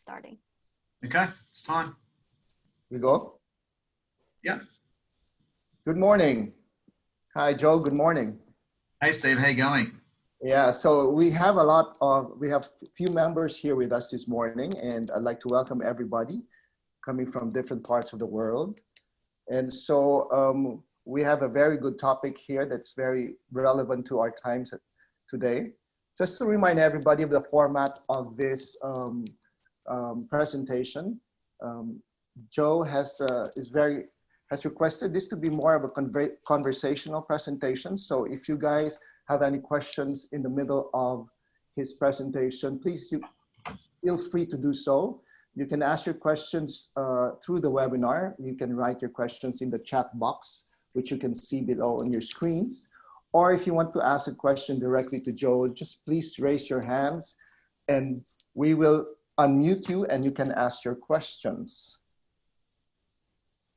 starting. Okay, it's time. We go? Yeah. Good morning. Hi, Joe. Good morning. Hey, Steve. How you going? Yeah, so we have a few members here with us this morning, and I'd like to welcome everybody coming from different parts of the world. And so we have a very good topic here that's very relevant to our times today. Just to remind everybody of the format of this presentation, Joe has requested this to be more of a conversational presentation. So if you guys have any questions in the middle of his presentation, please feel free to do so. You can ask your questions through the webinar. You can write your questions in the chat box, which you can see below on your screens. Or if you want to ask a question directly to Joe, just please raise your hands and we will unmute you and you can ask your questions.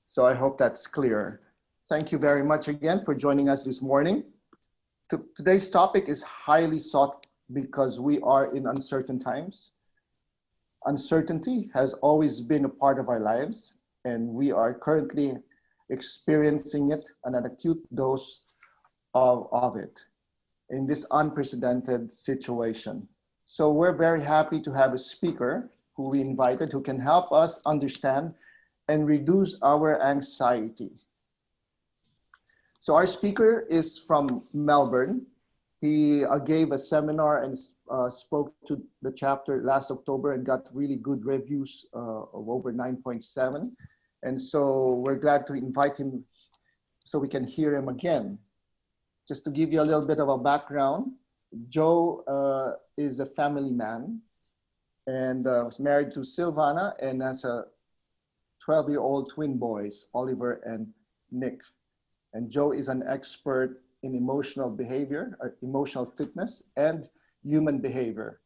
So I hope that's clear. Thank you very much again for joining us this morning. Today's topic is highly sought because we are in uncertain times. Uncertainty has always been a part of our lives, and we are currently experiencing it and an acute dose of it in this unprecedented situation. So we're very happy to have a speaker who we invited who can help us understand and reduce our anxiety. So our speaker is from Melbourne. He gave a seminar and spoke to the chapter last October and got really good reviews of over 9.7. And so we're glad to invite him so we can hear him again. Just to give you a little bit of a background, Joe is a family man and was married to Silvana and has a 12-year-old twin boys, Oliver and Nick. And Joe is an expert in emotional behavior, or emotional fitness and human behavior,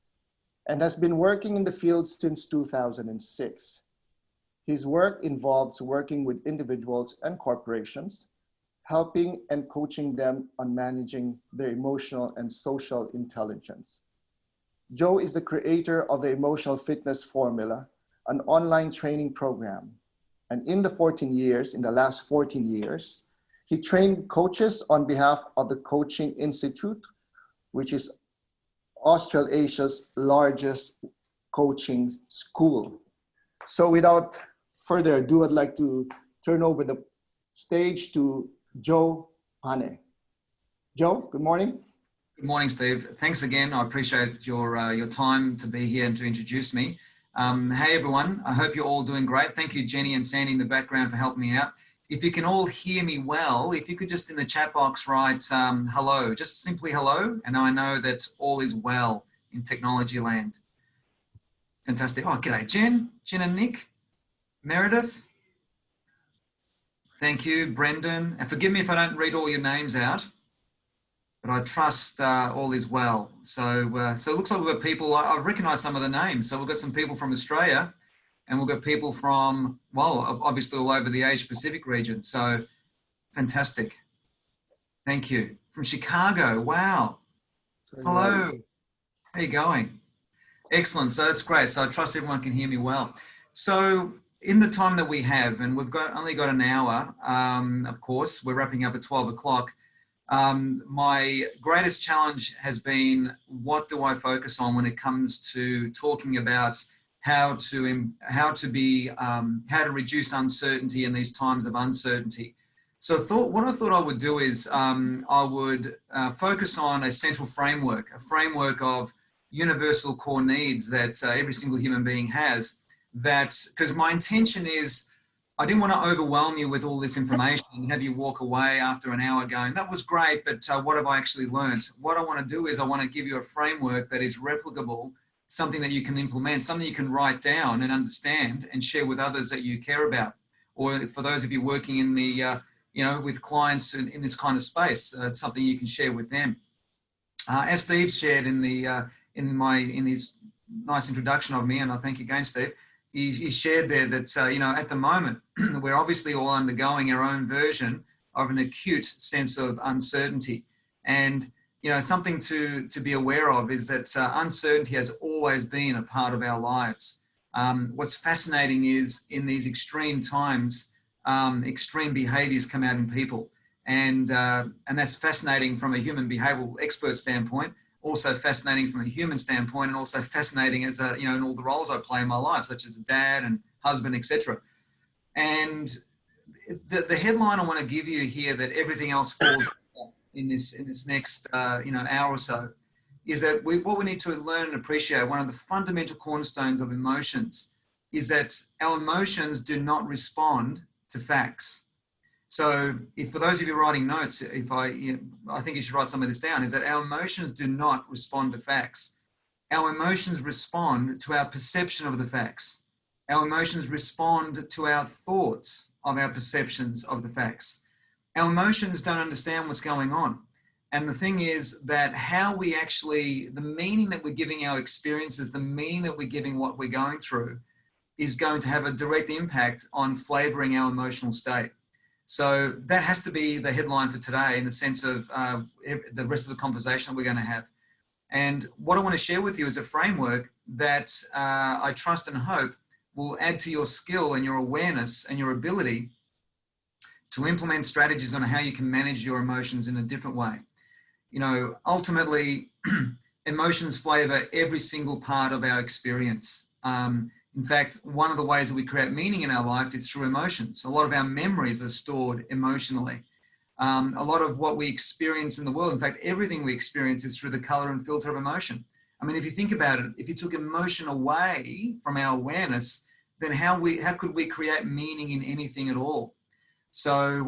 and has been working in the field since 2006. His work involves working with individuals and corporations, helping and coaching them on managing their emotional and social intelligence. Joe is the creator of the Emotional Fitness Formula, an online training program. And in the last 14 years, he trained coaches on behalf of the Coaching Institute, which is Australasia's largest coaching school. So without further ado, I'd like to turn over the stage to Joe Pane. Joe, good morning. Good morning, Steve. Thanks again. I appreciate your time to be here and to introduce me. Hey, everyone. I hope you're all doing great. Thank you, Jenny and Sandy in the background for helping me out. If you can all hear me well, if you could just in the chat box write hello, just simply hello, and I know that all is well in technology land. Fantastic. Oh, g'day, Jen and Nick, Meredith. Thank you, Brendan. And forgive me if I don't read all your names out, but I trust all is well. So it looks like we've got people, I've recognized some of the names. So we've got some people from Australia, and we've got people from, well, obviously all over the Asia Pacific region. So fantastic. Thank you. From Chicago, wow. Hello, how are you going? Excellent, so that's great. So I trust everyone can hear me well. So in the time that we have, and we've only got an hour, of course, we're wrapping up at 12 o'clock. My greatest challenge has been, what do I focus on when it comes to talking about how to reduce uncertainty in these times of uncertainty. So what I thought I would do is I would focus on a central framework, a framework of universal core needs that every single human being has. Because my intention is, I didn't want to overwhelm you with all this information and have you walk away after an hour going, that was great, but what have I actually learned? What I want to do is I want to give you a framework that is replicable, something that you can implement, something you can write down and understand and share with others that you care about. Or for those of you working in the, with clients in this kind of space, it's something you can share with them. As Steve shared in his nice introduction of me, and I thank you again, Steve, he shared there that, at the moment, we're obviously all undergoing our own version of an acute sense of uncertainty. And something to be aware of is that uncertainty has always been a part of our lives. What's fascinating is in these extreme times, extreme behaviors come out in people. And that's fascinating from a human behavioral expert standpoint, also fascinating from a human standpoint, and also fascinating as a, in all the roles I play in my life, such as a dad and husband, etc. And the headline I want to give you here, that everything else falls in this next hour or so, is that what we need to learn and appreciate, one of the fundamental cornerstones of emotions, is that our emotions do not respond to facts. So if, for those of you writing notes, I think you should write some of this down, is that our emotions do not respond to facts. Our emotions respond to our perception of the facts. Our emotions respond to our thoughts of our perceptions of the facts. Our emotions don't understand what's going on. And the thing is that how we actually, the meaning that we're giving our experiences, the meaning that we're giving what we're going through, is going to have a direct impact on flavoring our emotional state. So that has to be the headline for today, in the sense of the rest of the conversation that we're going to have. And what I want to share with you is a framework that I trust and hope will add to your skill and your awareness and your ability to implement strategies on how you can manage your emotions in a different way. Ultimately, emotions flavor every single part of our experience. In fact, one of the ways that we create meaning in our life is through emotions. A lot of our memories are stored emotionally. A lot of what we experience in the world, in fact, everything we experience, is through the color and filter of emotion. I mean, if you think about it, if you took emotion away from our awareness, then how could we create meaning in anything at all? So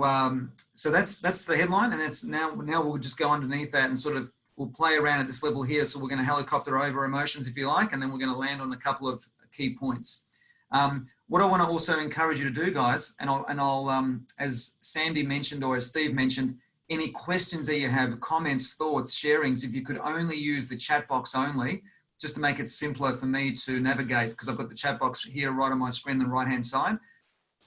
that's the headline, and that's now we'll just go underneath that and sort of we'll play around at this level here. So we're going to helicopter over emotions, if you like, and then we're going to land on a couple of key points. What I want to also encourage you to do, guys, and I'll as Sandy mentioned, or as Steve mentioned, any questions that you have, comments, thoughts, sharings, if you could only use the chat box only, just to make it simpler for me to navigate, because I've got the chat box here right on my screen on the right hand side.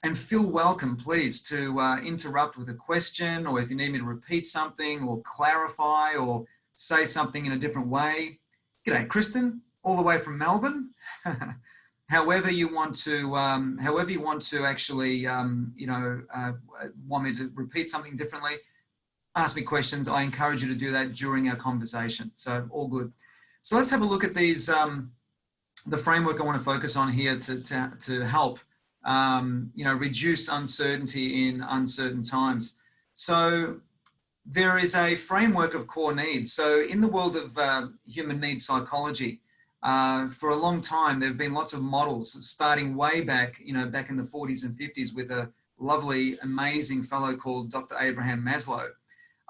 And feel welcome, please, to interrupt with a question, or if you need me to repeat something or clarify or say something in a different way. G'day, Kristen, all the way from Melbourne. However you want to actually, want me to repeat something differently, ask me questions. I encourage you to do that during our conversation. So all good. So let's have a look at these, the framework I want to focus on here to help, reduce uncertainty in uncertain times. So there is a framework of core needs. So in the world of human needs psychology, for a long time, there have been lots of models starting way back, back in the 40s and 50s with a lovely, amazing fellow called Dr. Abraham Maslow.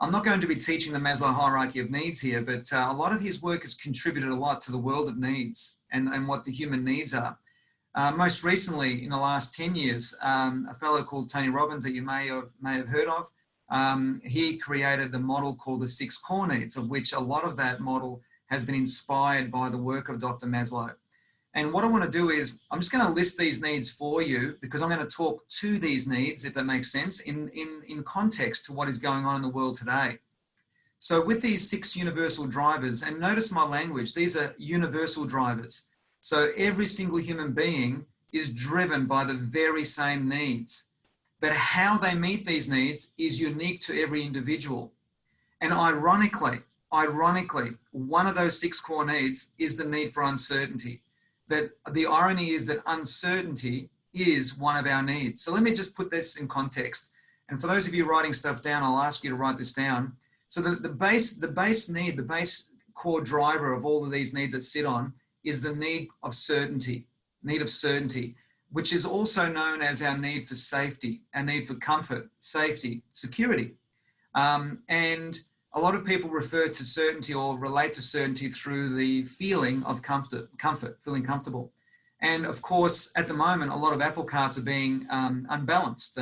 I'm not going to be teaching the Maslow hierarchy of needs here, but a lot of his work has contributed a lot to the world of needs and what the human needs are. Most recently, in the last 10 years, a fellow called Tony Robbins, that you may have heard of, he created the model called the 6 core needs, of which a lot of that model has been inspired by the work of Dr. Maslow. And what I want to do is, I'm just going to list these needs for you, because I'm going to talk to these needs, if that makes sense, in context to what is going on in the world today. So with these 6 universal drivers, and notice my language, these are universal drivers. So every single human being is driven by the very same needs, but how they meet these needs is unique to every individual. And ironically, one of those 6 core needs is the need for uncertainty. But the irony is that uncertainty is one of our needs. So let me just put this in context. And for those of you writing stuff down, I'll ask you to write this down. So the base core driver of all of these needs that sit on is the need of certainty, which is also known as our need for safety, our need for comfort, safety, security. And a lot of people refer to certainty or relate to certainty through the feeling of comfort, feeling comfortable. And of course, at the moment, a lot of apple carts are being unbalanced,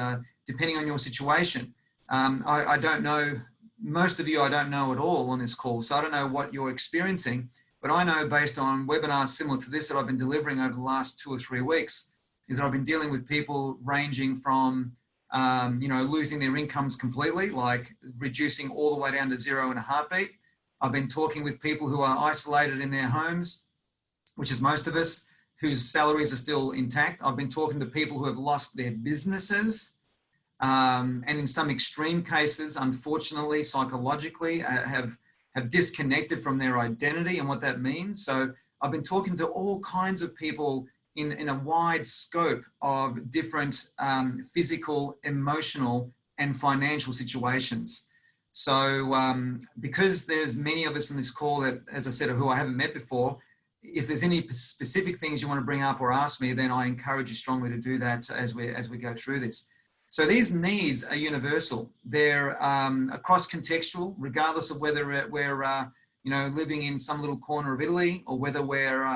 depending on your situation. I don't know, most of you I don't know at all on this call, so I don't know what you're experiencing, but I know based on webinars similar to this that I've been delivering over the last 2 or 3 weeks, is that I've been dealing with people ranging from losing their incomes completely, like reducing all the way down to 0 in a heartbeat. I've been talking with people who are isolated in their homes, which is most of us, whose salaries are still intact. I've been talking to people who have lost their businesses, and in some extreme cases, unfortunately, psychologically, have disconnected from their identity and what that means. So I've been talking to all kinds of people in a wide scope of different physical, emotional, and financial situations. So because there's many of us in this call that, as I said, who I haven't met before, if there's any specific things you want to bring up or ask me, then I encourage you strongly to do that as we go through this. So these needs are universal. They're cross-contextual, regardless of whether we're living in some little corner of Italy or whether we're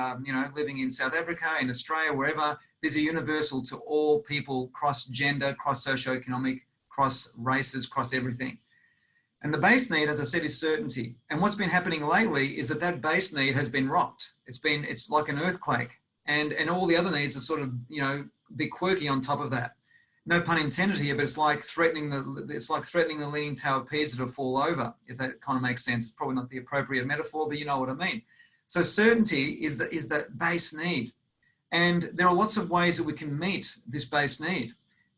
living in South Africa, in Australia, wherever. These are universal to all people, cross-gender, cross-socioeconomic, cross-races, cross everything. And the base need, as I said, is certainty. And what's been happening lately is that base need has been rocked. It's like an earthquake, and all the other needs are sort of a bit quirky on top of that. No pun intended here, but it's like threatening the Leaning Tower of Pisa to fall over, if that kind of makes sense. It's probably not the appropriate metaphor, but you know what I mean. So certainty is that base need. And there are lots of ways that we can meet this base need.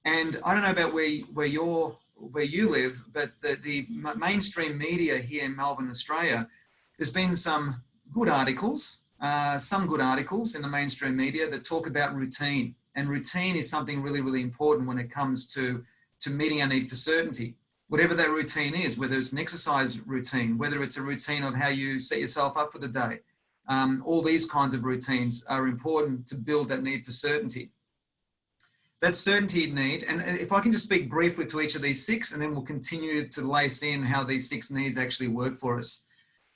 And I don't know about where you live, but the mainstream media here in Melbourne, Australia, there's been some good articles in the mainstream media that talk about routine. And routine is something really, really important when it comes to meeting our need for certainty. Whatever that routine is, whether it's an exercise routine, whether it's a routine of how you set yourself up for the day, all these kinds of routines are important to build that need for certainty. That certainty need, and if I can just speak briefly to each of these six, and then we'll continue to lace in how these six needs actually work for us.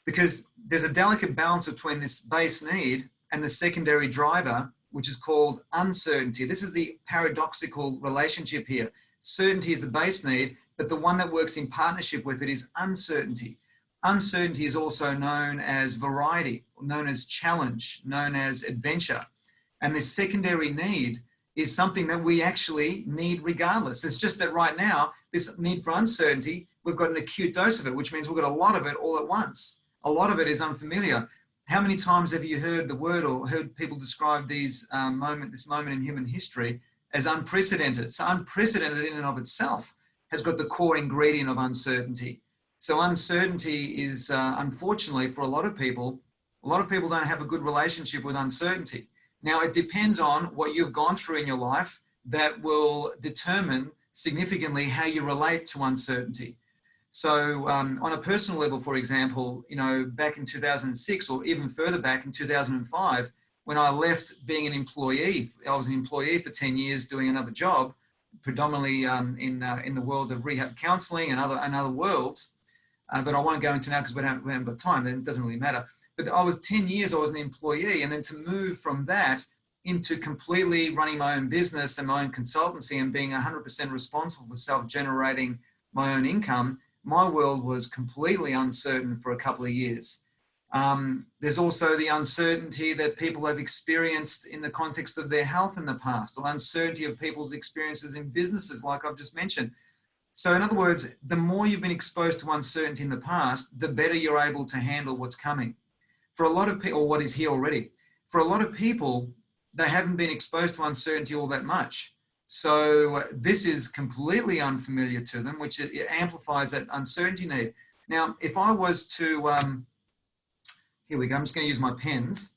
Because there's a delicate balance between this base need and the secondary driver, which is called uncertainty. This is the paradoxical relationship here. Certainty is the base need, but the one that works in partnership with it is uncertainty. Uncertainty is also known as variety, known as challenge, known as adventure. And this secondary need is something that we actually need regardless. It's just that right now, this need for uncertainty, we've got an acute dose of it, which means we've got a lot of it all at once. A lot of it is unfamiliar. How many times have you heard the word or heard people describe this moment in human history as unprecedented? So unprecedented in and of itself has got the core ingredient of uncertainty. So uncertainty is, unfortunately, for a lot of people don't have a good relationship with uncertainty. Now, it depends on what you've gone through in your life that will determine significantly how you relate to uncertainty. So on a personal level, for example, back in 2006 or even further back in 2005, when I left being an employee, I was an employee for 10 years doing another job, predominantly in the world of rehab counseling and other worlds, that I won't go into now because we haven't got time, and it doesn't really matter. But I was 10 years, I was an employee, and then to move from that into completely running my own business and my own consultancy and being 100% responsible for self-generating my own income, my world was completely uncertain for a couple of years. There's also the uncertainty that people have experienced in the context of their health in the past, or uncertainty of people's experiences in businesses, like I've just mentioned. So in other words, the more you've been exposed to uncertainty in the past, the better you're able to handle what's coming. For a lot of people, or what is here already, for a lot of people, they haven't been exposed to uncertainty all that much. So this is completely unfamiliar to them, which it amplifies that uncertainty need. Now, if I was to, here we go, I'm just going to use my pens,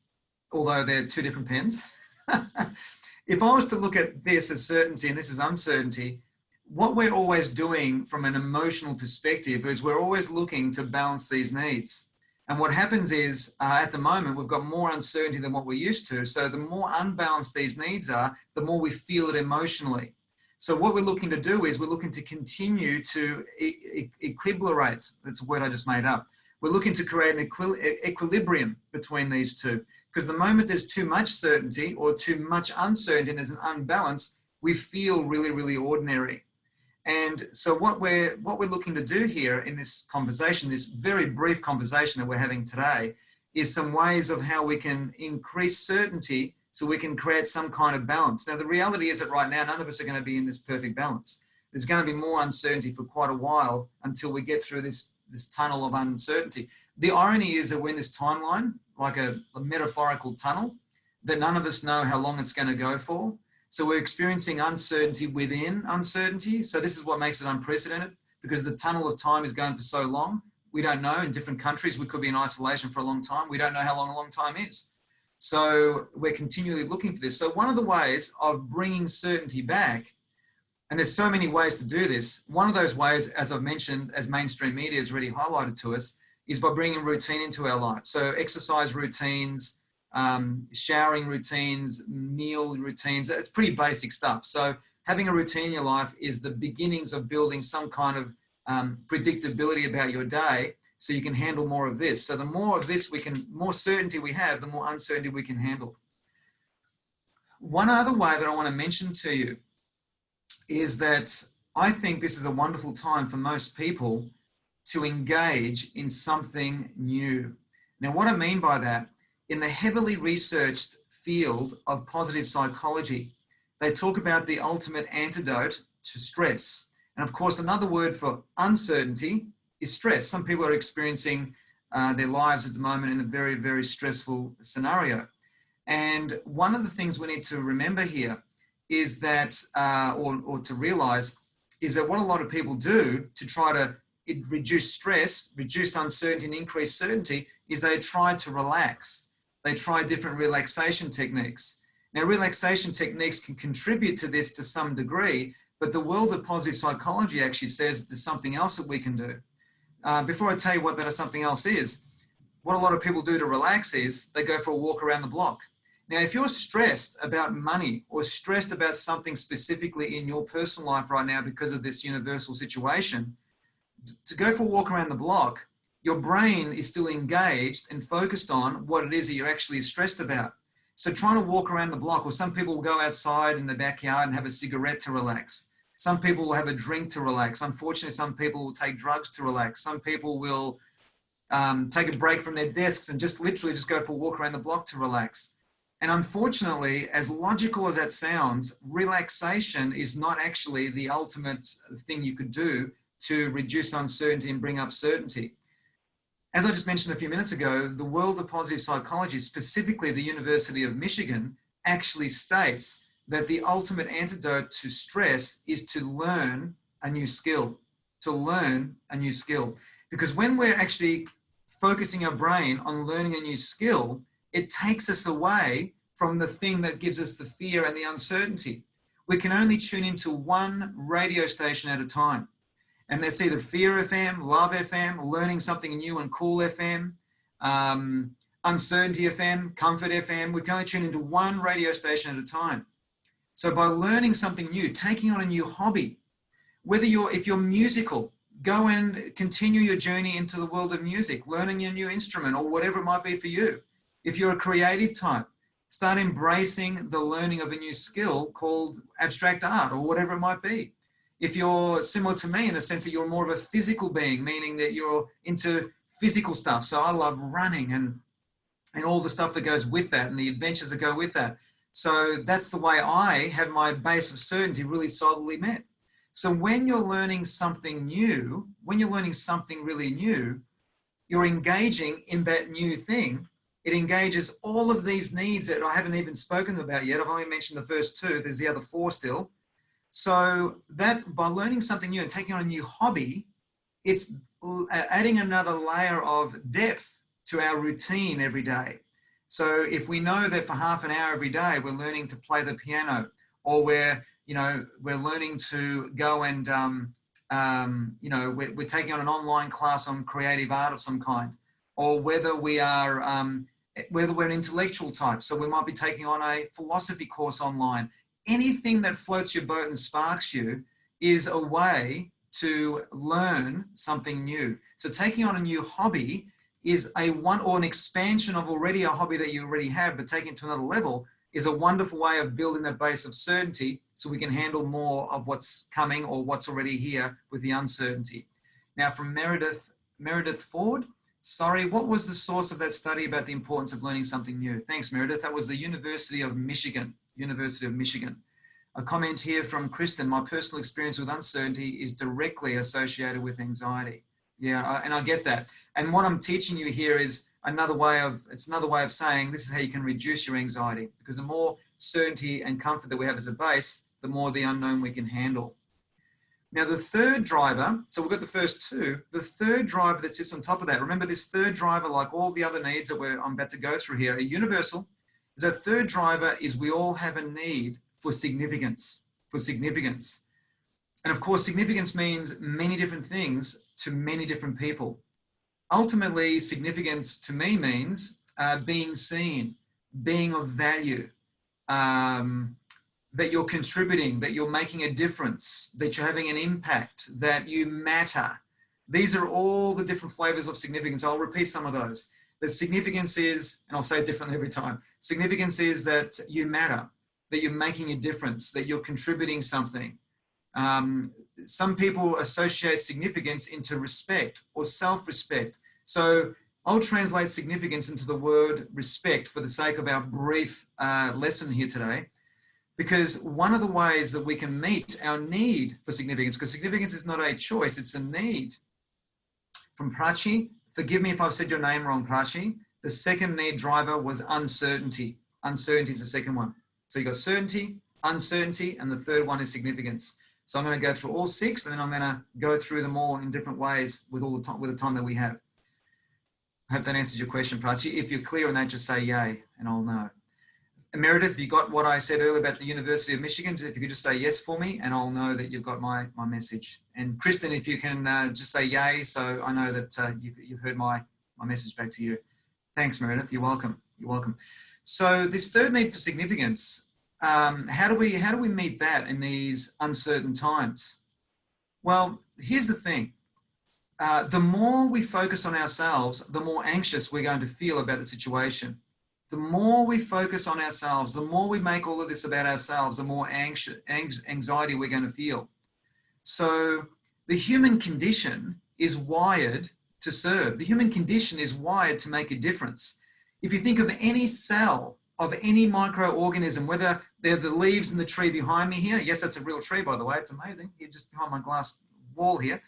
although they're two different pens. If I was to look at this as certainty and this is uncertainty, what we're always doing from an emotional perspective is we're always looking to balance these needs. And what happens is, at the moment, we've got more uncertainty than what we're used to. So the more unbalanced these needs are, the more we feel it emotionally. So what we're looking to do is we're looking to continue to equilibrate. That's a word I just made up. We're looking to create an equilibrium between these two. Because the moment there's too much certainty or too much uncertainty and there's an unbalance, we feel really, really ordinary. And so what we're looking to do here in this conversation, this very brief conversation that we're having today, is some ways of how we can increase certainty so we can create some kind of balance. Now, the reality is that right now, none of us are going to be in this perfect balance. There's going to be more uncertainty for quite a while until we get through this tunnel of uncertainty. The irony is that we're in this timeline, like a metaphorical tunnel, that none of us know how long it's going to go for. So we're experiencing uncertainty within uncertainty. So this is what makes it unprecedented, because the tunnel of time is going for so long. We don't know. In different countries, we could be in isolation for a long time. We don't know how long a long time is. So we're continually looking for this. So one of the ways of bringing certainty back, and there's so many ways to do this. One of those ways, as I've mentioned, as mainstream media has already highlighted to us, is by bringing routine into our life. So exercise routines, showering routines, meal routines, it's pretty basic stuff. So having a routine in your life is the beginnings of building some kind of predictability about your day, so you can handle more of this. So the more of this more certainty we have, the more uncertainty we can handle. One other way that I want to mention to you is that I think this is a wonderful time for most people to engage in something new. Now, what I mean by that, in the heavily researched field of positive psychology, they talk about the ultimate antidote to stress. And of course, another word for uncertainty is stress. Some people are experiencing their lives at the moment in a very, very stressful scenario. And one of the things we need to remember here is that, or to realize, is that what a lot of people do to try to reduce stress, reduce uncertainty, and increase certainty is they try to relax. They try different relaxation techniques. Now, relaxation techniques can contribute to this to some degree, but the world of positive psychology actually says there's something else that we can do. Before I tell you what that something else is, what a lot of people do to relax is they go for a walk around the block. Now, if you're stressed about money or stressed about something specifically in your personal life right now because of this universal situation, to go for a walk around the block, your brain is still engaged and focused on what it is that you're actually stressed about. So trying to walk around the block, or some people will go outside in the backyard and have a cigarette to relax. Some people will have a drink to relax. Unfortunately, some people will take drugs to relax. Some people will take a break from their desks and just literally just go for a walk around the block to relax. And unfortunately, as logical as that sounds, relaxation is not actually the ultimate thing you could do to reduce uncertainty and bring up certainty. As I just mentioned a few minutes ago, the world of positive psychology, specifically the University of Michigan, actually states that the ultimate antidote to stress is to learn a new skill, Because when we're actually focusing our brain on learning a new skill, it takes us away from the thing that gives us the fear and the uncertainty. We can only tune into one radio station at a time. And that's either Fear FM, Love FM, Learning Something New and Cool FM, Uncertainty FM, Comfort FM. We can only tune into one radio station at a time. So by learning something new, taking on a new hobby, if you're musical, go and continue your journey into the world of music, learning a new instrument or whatever it might be for you. If you're a creative type, start embracing the learning of a new skill called abstract art or whatever it might be. If you're similar to me in the sense that you're more of a physical being, meaning that you're into physical stuff. So I love running and all the stuff that goes with that and the adventures that go with that. So that's the way I have my base of certainty really solidly met. So when you're learning something new, when you're learning something really new, you're engaging in that new thing. It engages all of these needs that I haven't even spoken about yet. I've only mentioned the first two. There's the other four still. So that by learning something new and taking on a new hobby, it's adding another layer of depth to our routine every day. So if we know that for half an hour every day, we're learning to play the piano, or we're learning to go and, we're taking on an online class on creative art of some kind, or whether we're an intellectual type. So we might be taking on a philosophy course online. Anything that floats your boat and sparks you is a way to learn something new. So taking on a new hobby is an expansion of already a hobby that you already have, but taking it to another level is a wonderful way of building that base of certainty so we can handle more of what's coming or what's already here with the uncertainty. Now from Meredith Ford, sorry, what was the source of that study about the importance of learning something new? Thanks, Meredith. That was the University of Michigan. A comment here from Kristen, my personal experience with uncertainty is directly associated with anxiety. Yeah, and I get that. And what I'm teaching you here is another way of saying this is how you can reduce your anxiety, because the more certainty and comfort that we have as a base, the more the unknown we can handle. Now, the third driver, so we've got the first two, the third driver that sits on top of that, remember this third driver, like all the other needs that I'm about to go through here, are universal. The third driver is we all have a need for significance, And of course, significance means many different things to many different people. Ultimately, significance to me means being seen, being of value, that you're contributing, that you're making a difference, that you're having an impact, that you matter. These are all the different flavors of significance. I'll repeat some of those. The significance is, and I'll say it differently every time, significance is that you matter, that you're making a difference, that you're contributing something. Some people associate significance into respect or self-respect. So I'll translate significance into the word respect for the sake of our brief lesson here today. Because one of the ways that we can meet our need for significance, because significance is not a choice, it's a need. From Prachi, forgive me if I've said your name wrong, Prachi, the second need driver was uncertainty. Uncertainty is the second one. So you got certainty, uncertainty, and the third one is significance. So I'm going to go through all six, and then I'm going to go through them all in different ways with all the time that we have. I hope that answers your question, Prachi. If you're clear on that, just say yay, and I'll know. Meredith, you got what I said earlier about the University of Michigan? If you could just say yes for me, and I'll know that you've got my message. And Kristen, if you can just say yay, so I know that you've heard my message back to you. Thanks, Meredith. You're welcome. You're welcome. So this third need for significance, how do we meet that in these uncertain times? Well, here's the thing. The more we focus on ourselves, the more anxious we're going to feel about the situation. The more we focus on ourselves, the more we make all of this about ourselves, the more anxiety we're going to feel. So the human condition is wired to serve. The human condition is wired to make a difference. If you think of any cell of any microorganism, whether they're the leaves in the tree behind me here, yes, that's a real tree, by the way, it's amazing, here just behind my glass wall here.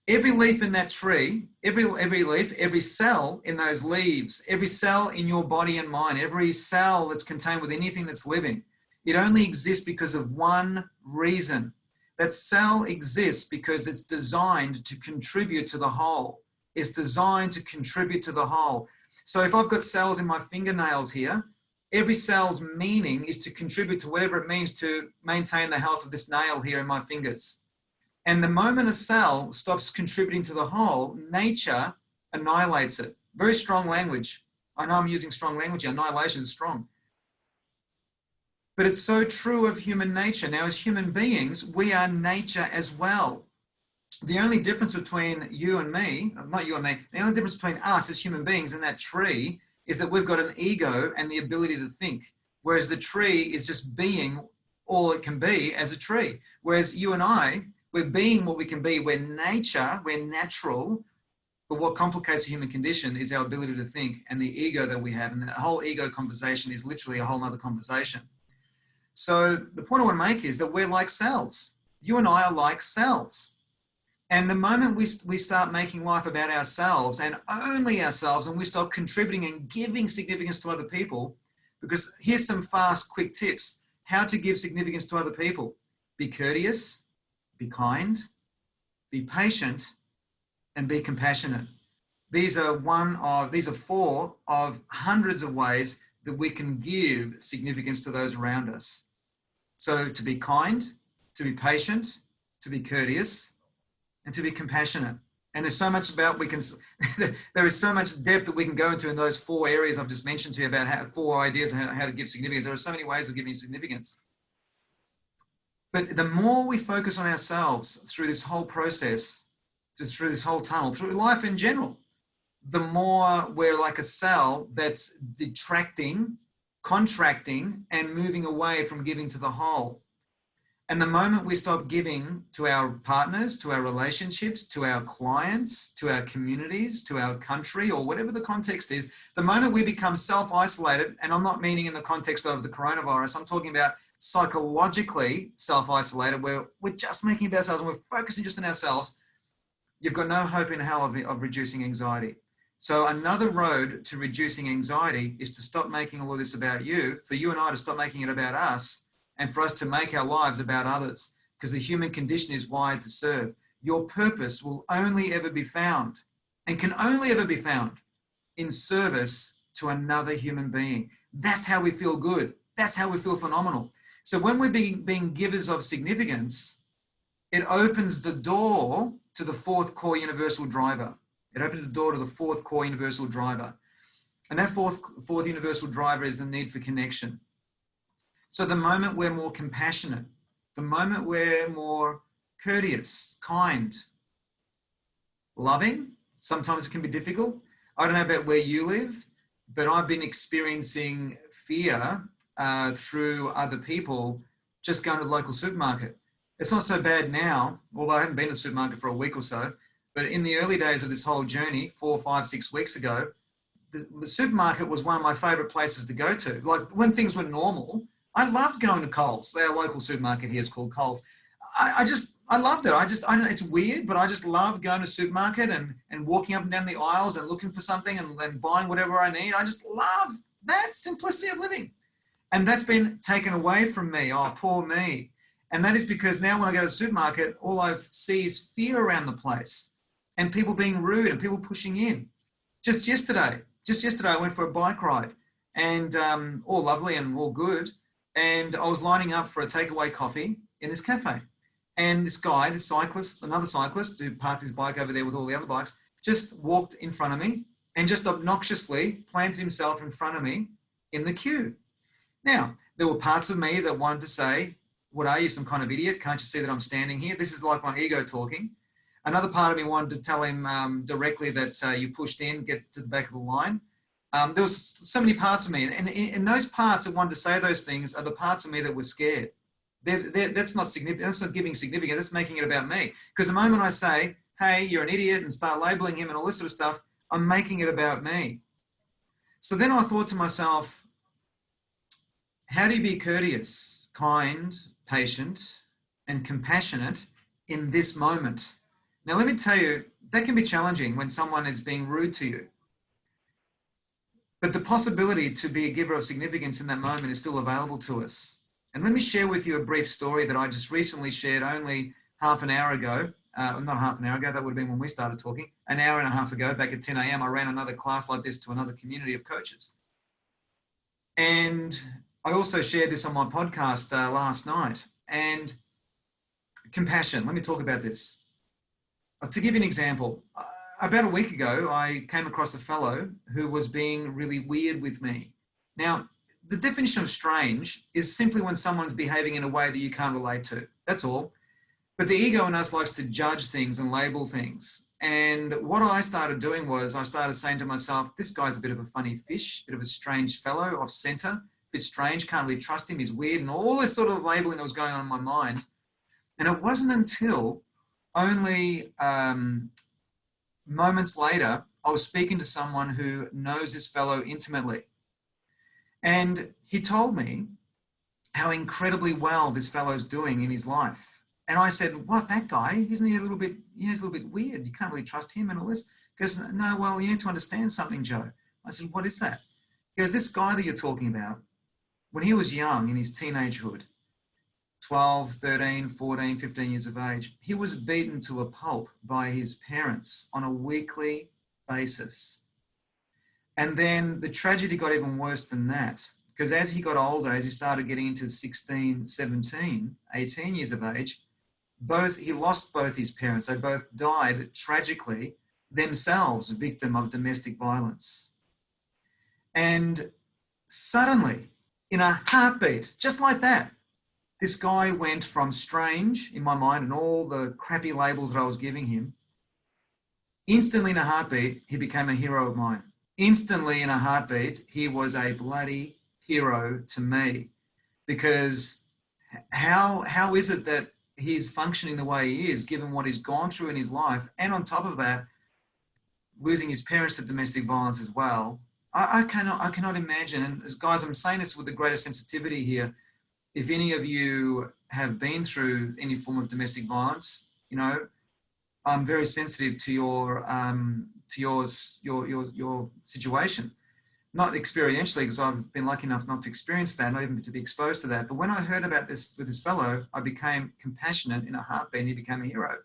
Every leaf in that tree, every leaf, every cell in those leaves, every cell in your body and mind, every cell that's contained with anything that's living, it only exists because of one reason. That cell exists because it's designed to contribute to the whole. It's designed to contribute to the whole. So if I've got cells in my fingernails here, every cell's meaning is to contribute to whatever it means to maintain the health of this nail here in my fingers. And the moment a cell stops contributing to the whole, nature annihilates it. Very strong language. I know I'm using strong language here. Annihilation is strong. But it's so true of human nature. Now, as human beings, we are nature as well. The only difference between you and me, not you and me, the only difference between us as human beings and that tree is that we've got an ego and the ability to think. Whereas the tree is just being all it can be as a tree. Whereas you and I, we're being what we can be. We're nature, we're natural. But what complicates the human condition is our ability to think and the ego that we have. And the whole ego conversation is literally a whole nother conversation. So the point I want to make is that we're like cells. You and I are like cells. And the moment we start making life about ourselves and only ourselves, and we stop contributing and giving significance to other people, because here's some fast, quick tips. How to give significance to other people. Be courteous, be kind, be patient, and be compassionate. These are four of hundreds of ways that we can give significance to those around us. So to be kind, to be patient, to be courteous, and to be compassionate. And there's so much there is so much depth that we can go into in those four areas I've just mentioned to you about four ideas on how to give significance. There are so many ways of giving significance. But the more we focus on ourselves through this whole process, just through this whole tunnel, through life in general, the more we're like a cell that's detracting, contracting, and moving away from giving to the whole. And the moment we stop giving to our partners, to our relationships, to our clients, to our communities, to our country, or whatever the context is, the moment we become self-isolated, and I'm not meaning in the context of the coronavirus, I'm talking about psychologically self-isolated, where we're just making it about ourselves and we're focusing just on ourselves, you've got no hope in hell of reducing anxiety. So another road to reducing anxiety is to stop making all of this about you, for you and I to stop making it about us, and for us to make our lives about others, because the human condition is wired to serve. Your purpose will only ever be found, and can only ever be found, in service to another human being. That's how we feel good. That's how we feel phenomenal. So when we're being givers of significance, it opens the door to the fourth core universal driver. It opens the door to the fourth core universal driver. And that fourth universal driver is the need for connection. So the moment we're more compassionate, the moment we're more courteous, kind, loving, sometimes it can be difficult. I don't know about where you live, but I've been experiencing fear through other people just going to the local supermarket. It's not so bad now, although I haven't been to the supermarket for a week or so, but in the early days of this whole journey, 4, 5, 6 weeks ago, the supermarket was one of my favorite places to go to. Like when things were normal, I loved going to Coles. Our local supermarket here is called Coles. I loved it. I don't know, it's weird, but I just love going to the supermarket and walking up and down the aisles and looking for something and buying whatever I need. I just love that simplicity of living. And that's been taken away from me. Oh, poor me. And that is because now when I go to the supermarket, all I see is fear around the place and people being rude and people pushing in. Just yesterday, I went for a bike ride and all lovely and all good. And I was lining up for a takeaway coffee in this cafe. And this guy, this cyclist, another cyclist who parked his bike over there with all the other bikes, just walked in front of me and just obnoxiously planted himself in front of me in the queue. Now, there were parts of me that wanted to say, what are you, some kind of idiot? Can't you see that I'm standing here? This is like my ego talking. Another part of me wanted to tell him directly that you pushed in, get to the back of the line. There was so many parts of me. And those parts that wanted to say those things are the parts of me that were scared. That's not significant. That's not giving significance. That's making it about me. Because the moment I say, hey, you're an idiot, and start labeling him and all this sort of stuff, I'm making it about me. So then I thought to myself, how do you be courteous, kind, patient, and compassionate in this moment? Now, let me tell you, that can be challenging when someone is being rude to you. But the possibility to be a giver of significance in that moment is still available to us. And let me share with you a brief story that I just recently shared only half an hour ago. Not half an hour ago, that would have been when we started talking. An hour and a half ago, back at 10 a.m., I ran another class like this to another community of coaches. And I also shared this on my podcast last night. And compassion, let me talk about this. To give you an example, about a week ago, I came across a fellow who was being really weird with me. Now, the definition of strange is simply when someone's behaving in a way that you can't relate to. That's all. But the ego in us likes to judge things and label things. And what I started doing was I started saying to myself, this guy's a bit of a funny fish, a bit of a strange fellow, off center, a bit strange, can't really trust him, he's weird, and all this sort of labeling that was going on in my mind. And it wasn't until only moments later, I was speaking to someone who knows this fellow intimately. And he told me how incredibly well this fellow's doing in his life. And I said, what, that guy? Isn't he a little bit weird? You can't really trust him and all this. He goes, no, well, you need to understand something, Joe. I said, what is that? He goes, this guy that you're talking about, when he was young in his teenagehood, 12, 13, 14, 15 years of age, he was beaten to a pulp by his parents on a weekly basis. And then the tragedy got even worse than that, because as he got older, as he started getting into 16, 17, 18 years of age, he lost both his parents. They both died tragically, themselves victim of domestic violence. And suddenly, in a heartbeat, just like that, this guy went from strange in my mind and all the crappy labels that I was giving him. Instantly in a heartbeat, he became a hero of mine. Instantly in a heartbeat, he was a bloody hero to me. Because how is it that he's functioning the way he is, given what he's gone through in his life, and on top of that, losing his parents to domestic violence as well? I cannot imagine. And guys, I'm saying this with the greatest sensitivity here. If any of you have been through any form of domestic violence, you know, I'm very sensitive to your to your situation. Not experientially, because I've been lucky enough not to experience that, not even to be exposed to that. But when I heard about this with this fellow, I became compassionate in a heartbeat, and he became a hero.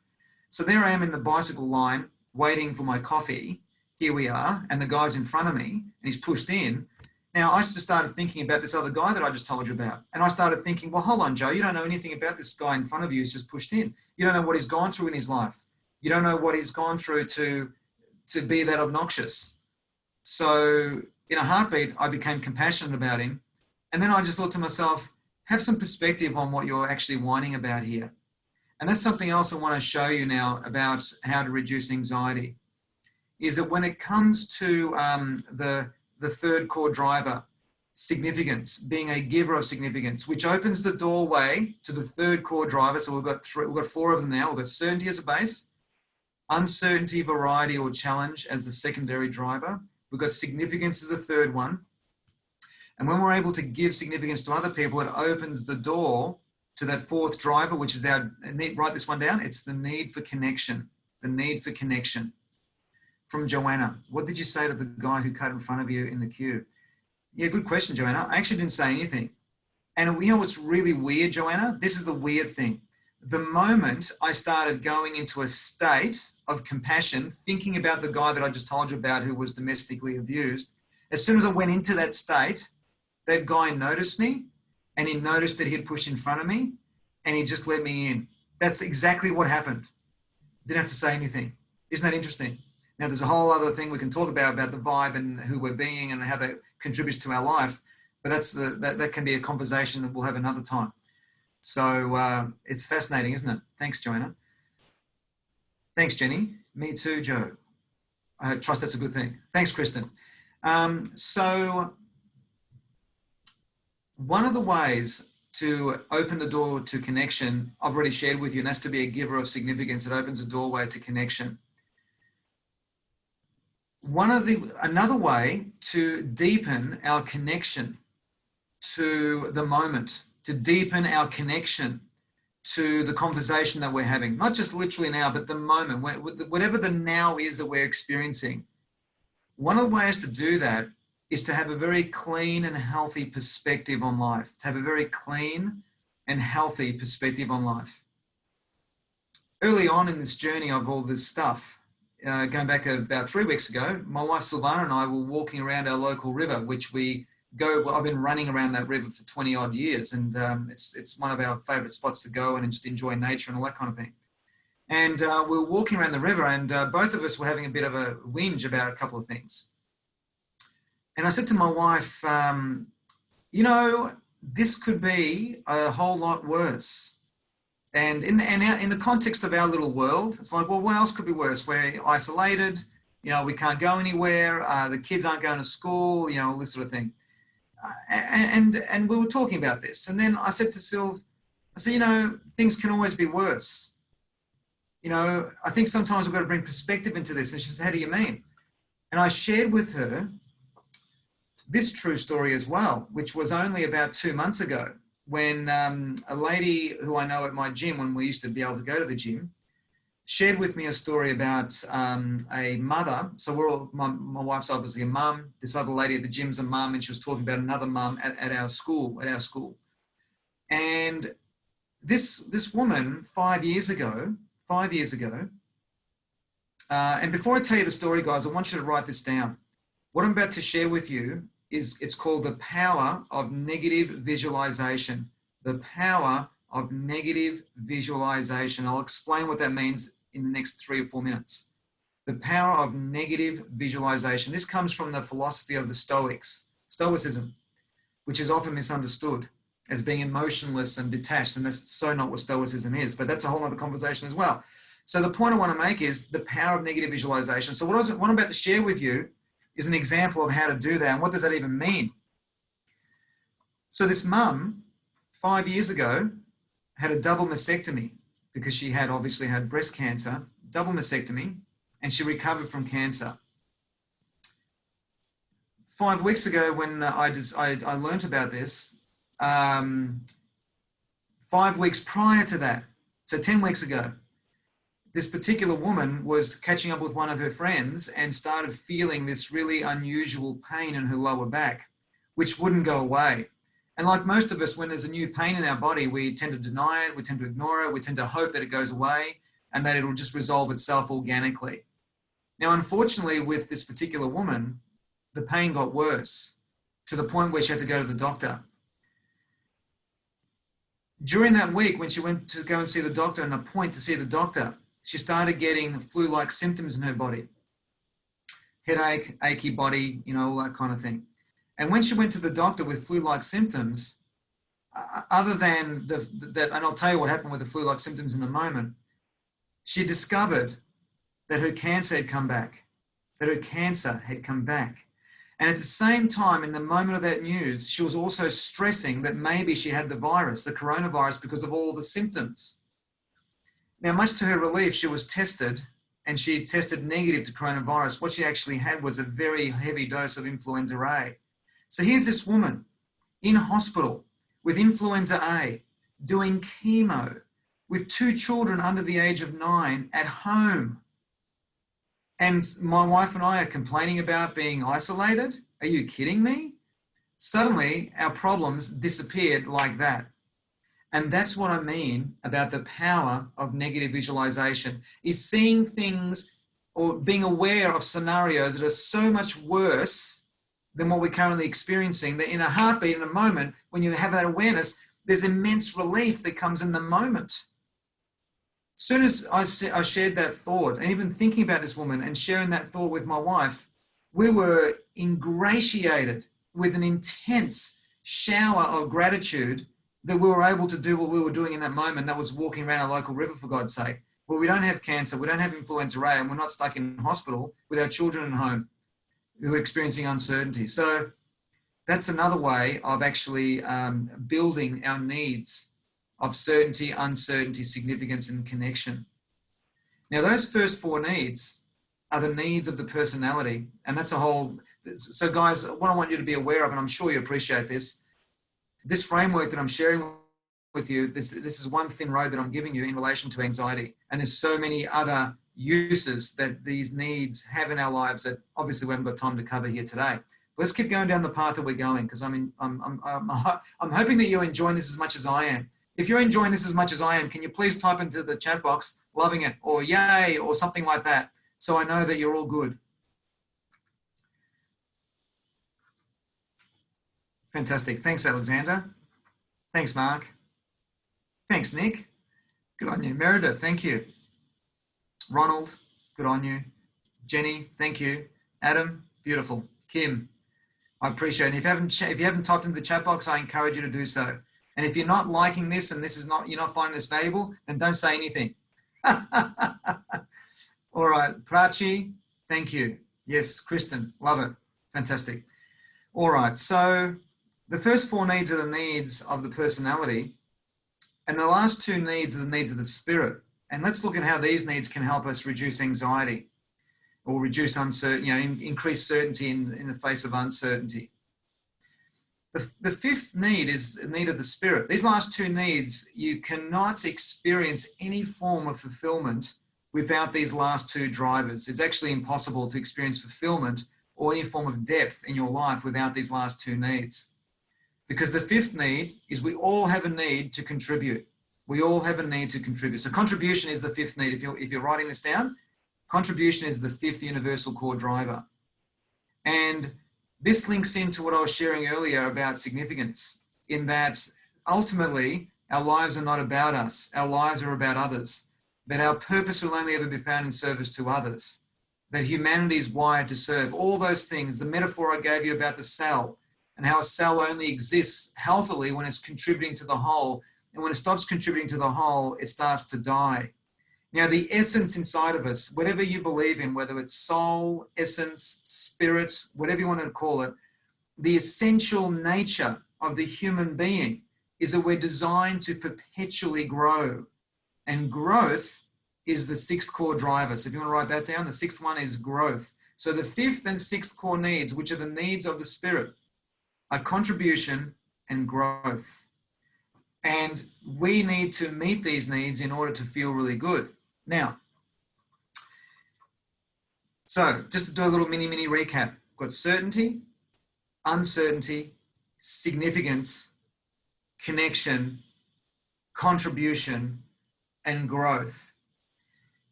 So there I am in the bicycle line, waiting for my coffee. Here we are, and the guy's in front of me, and he's pushed in. Now, I just started thinking about this other guy that I just told you about. And I started thinking, well, hold on, Joe, you don't know anything about this guy in front of you who's just pushed in. You don't know what he's gone through in his life. You don't know what he's gone through to be that obnoxious. So in a heartbeat, I became compassionate about him. And then I just thought to myself, have some perspective on what you're actually whining about here. And that's something else I want to show you now about how to reduce anxiety, is that when it comes to the third core driver, significance, being a giver of significance, which opens the doorway to the third core driver. So we've got four of them now. We've got certainty as a base, uncertainty, variety, or challenge as the secondary driver. We've got significance as a third one. And when we're able to give significance to other people, it opens the door to that fourth driver, which is our need. Write this one down. It's the need for connection. The need for connection. From Joanna, what did you say to the guy who cut in front of you in the queue? Yeah, good question, Joanna. I actually didn't say anything. And you know what's really weird, Joanna? This is the weird thing. The moment I started going into a state of compassion, thinking about the guy that I just told you about who was domestically abused, as soon as I went into that state, that guy noticed me, and he noticed that he had pushed in front of me, and he just let me in. That's exactly what happened. Didn't have to say anything. Isn't that interesting? Now, there's a whole other thing we can talk about the vibe and who we're being and how that contributes to our life. But that can be a conversation that we'll have another time. So it's fascinating, isn't it? Thanks, Joanna. Thanks, Jenny. Me too, Joe. I trust that's a good thing. Thanks, Kristen. So one of the ways to open the door to connection, I've already shared with you, and that's to be a giver of significance. It opens a doorway to connection. Another way to deepen our connection to the moment, to deepen our connection to the conversation that we're having, not just literally now, but the moment, whatever the now is that we're experiencing. One of the ways to do that is to have a very clean and healthy perspective on life, to have a very clean and healthy perspective on life. Early on in this journey of all this stuff, going back about 3 weeks ago, my wife Silvana and I were walking around our local river, which I've been running around that river for 20 odd years. And it's one of our favorite spots to go and just enjoy nature and all that kind of thing. And we were walking around the river, and both of us were having a bit of a whinge about a couple of things. And I said to my wife, this could be a whole lot worse. And in the context of our little world, it's like, well, what else could be worse? We're isolated, we can't go anywhere, the kids aren't going to school, all this sort of thing. And we were talking about this. And then I said to Sylv, things can always be worse. I think sometimes we've got to bring perspective into this. And she said, how do you mean? And I shared with her this true story as well, which was only about 2 months ago, when a lady who I know at my gym, when we used to be able to go to the gym, shared with me a story about a mother. So my wife's obviously a mum. This other lady at the gym's a mum, and she was talking about another mum at our school. And this woman 5 years ago, and before I tell you the story, guys, I want you to write this down. What I'm about to share with you it's called the power of negative visualization. The power of negative visualization. I'll explain what that means in the next 3 or 4 minutes. The power of negative visualization. This comes from the philosophy of the Stoics, Stoicism, which is often misunderstood as being emotionless and detached, and that's so not what Stoicism is, but that's a whole other conversation as well. So the point I want to make is the power of negative visualization. So what I'm about to share with you is an example of how to do that. And what does that even mean? So this mum, 5 years ago, had a double mastectomy because she had obviously had breast cancer, double mastectomy, and she recovered from cancer. 5 weeks ago, when I learned about this, 5 weeks prior to that, so 10 weeks ago, this particular woman was catching up with one of her friends and started feeling this really unusual pain in her lower back, which wouldn't go away. And like most of us, when there's a new pain in our body, we tend to deny it, we tend to ignore it, we tend to hope that it goes away and that it'll just resolve itself organically. Now, unfortunately, with this particular woman, the pain got worse to the point where she had to go to the doctor. During that week, when she went to go and see the doctor and appoint to see the doctor, she started getting flu-like symptoms in her body. Headache, achy body, you know, all that kind of thing. And when she went to the doctor with flu-like symptoms, other than that, and I'll tell you what happened with the flu-like symptoms in a moment, she discovered that her cancer had come back, And at the same time, in the moment of that news, she was also stressing that maybe she had the virus, the coronavirus, because of all the symptoms. Now, much to her relief, she was tested and she tested negative to coronavirus. What she actually had was a very heavy dose of influenza A. So here's this woman in hospital with influenza A, doing chemo, with 2 children under the age of 9 at home. And my wife and I are complaining about being isolated. Are you kidding me? Suddenly, our problems disappeared like that. And that's what I mean about the power of negative visualization, is seeing things or being aware of scenarios that are so much worse than what we're currently experiencing, that in a heartbeat, in a moment, when you have that awareness, there's immense relief that comes in the moment. As soon as I shared that thought, and even thinking about this woman and sharing that thought with my wife, we were ingratiated with an intense shower of gratitude that we were able to do what we were doing in that moment. That was walking around a local river, for God's sake. Well, we don't have cancer, we don't have influenza A, and we're not stuck in hospital with our children at home who are experiencing uncertainty. So that's another way of actually building our needs of certainty, uncertainty, significance, and connection. Now, those first 4 needs are the needs of the personality, and that's a whole. So guys, what I want you to be aware of, and I'm sure you appreciate this framework that I'm sharing with you, this is one thin road that I'm giving you in relation to anxiety. And there's so many other uses that these needs have in our lives that obviously we haven't got time to cover here today. Let's keep going down the path that we're going, because I'm hoping that you're enjoying this as much as I am. If you're enjoying this as much as I am, can you please type into the chat box, loving it, or yay, or something like that, so I know that you're all good. Fantastic. Thanks, Alexander. Thanks, Mark. Thanks, Nick. Good on you. Meredith, thank you. Ronald, good on you. Jenny, thank you. Adam, beautiful. Kim, I appreciate it. If you haven't typed into the chat box, I encourage you to do so. And if you're not liking this and you're not finding this valuable, then don't say anything. All right, Prachi, thank you. Yes, Kristen, love it. Fantastic. All right, so the first 4 needs are the needs of the personality, and the last 2 needs are the needs of the spirit. And let's look at how these needs can help us reduce anxiety or reduce uncertainty, increase certainty in the face of uncertainty. The 5th need is the need of the spirit. These last 2 needs, you cannot experience any form of fulfillment without these last 2 drivers. It's actually impossible to experience fulfillment or any form of depth in your life without these last 2 needs. Because the 5th need is we all have a need to contribute. We all have a need to contribute. So contribution is the 5th need. If you're writing this down, contribution is the 5th universal core driver. And this links into what I was sharing earlier about significance, in that ultimately our lives are not about us. Our lives are about others. That our purpose will only ever be found in service to others. That humanity is wired to serve. All those things, the metaphor I gave you about the cell and how a cell only exists healthily when it's contributing to the whole. And when it stops contributing to the whole, it starts to die. Now, the essence inside of us, whatever you believe in, whether it's soul, essence, spirit, whatever you want to call it, the essential nature of the human being is that we're designed to perpetually grow. And growth is the 6th core driver. So if you want to write that down, the 6th one is growth. So the 5th and 6th core needs, which are the needs of the spirit, are contribution and growth. And we need to meet these needs in order to feel really good. Now, So just to do a little mini recap, we've got certainty, uncertainty, significance, connection, contribution, and growth.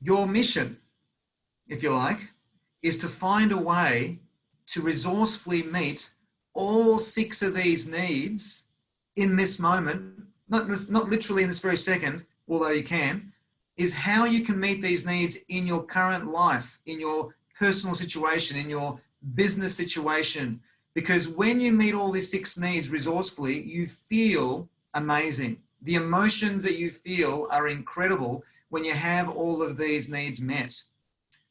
Your mission, if you like, is to find a way to resourcefully meet all 6 of these needs in this moment, not literally in this very second, although you can, is how you can meet these needs in your current life, in your personal situation, in your business situation. Because when you meet all these 6 needs resourcefully, you feel amazing. The emotions that you feel are incredible when you have all of these needs met.